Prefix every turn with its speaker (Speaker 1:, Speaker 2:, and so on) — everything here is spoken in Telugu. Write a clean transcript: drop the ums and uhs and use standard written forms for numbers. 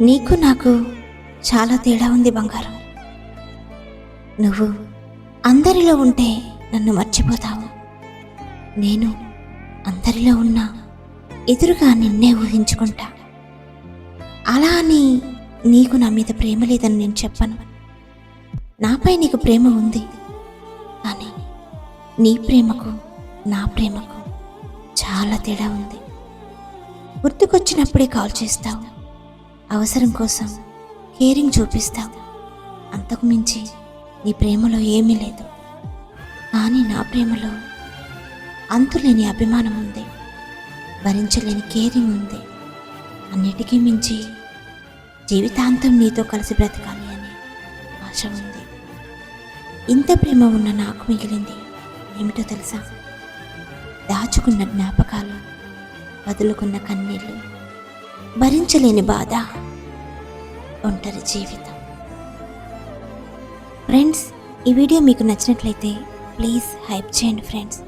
Speaker 1: నీకు నాకు చాలా తేడా ఉంది బంగారం. నువ్వు అందరిలో ఉంటే నన్ను మర్చిపోతావు. నేను అందరిలో ఉన్నా ఎదురుగా నిన్నే ఊహించుకుంటా. అలా అని నీకు నా మీద ప్రేమ లేదని నేను చెప్పను. నాపై నీకు ప్రేమ ఉంది, కానీ నీ ప్రేమకు నా ప్రేమకు చాలా తేడా ఉంది. గుర్తుకొచ్చినప్పుడే కాల్ చేస్తావు, అవసరం కోసం కేరింగ్ చూపిస్తావు. అంతకు మించి నీ ప్రేమలో ఏమీ లేదు. కానీ నా ప్రేమలో అంతులేని అభిమానం ఉంది, భరించలేని కేరింగ్ ఉంది. అన్నిటికీ మించి జీవితాంతం నీతో కలిసి బ్రతకాలి అనే ఆశ ఉంది. ఇంత ప్రేమ ఉన్న నాకు మిగిలింది ఏమిటో తెలుసా? దాచుకున్న జ్ఞాపకాలు, వదులుకున్న కన్నీళ్ళు, భరించలేని బాధ, ఒంటరి జీవితం. ఫ్రెండ్స్, ఈ వీడియో మీకు నచ్చినట్లయితే ప్లీజ్ హైప్ చేయండి ఫ్రెండ్స్.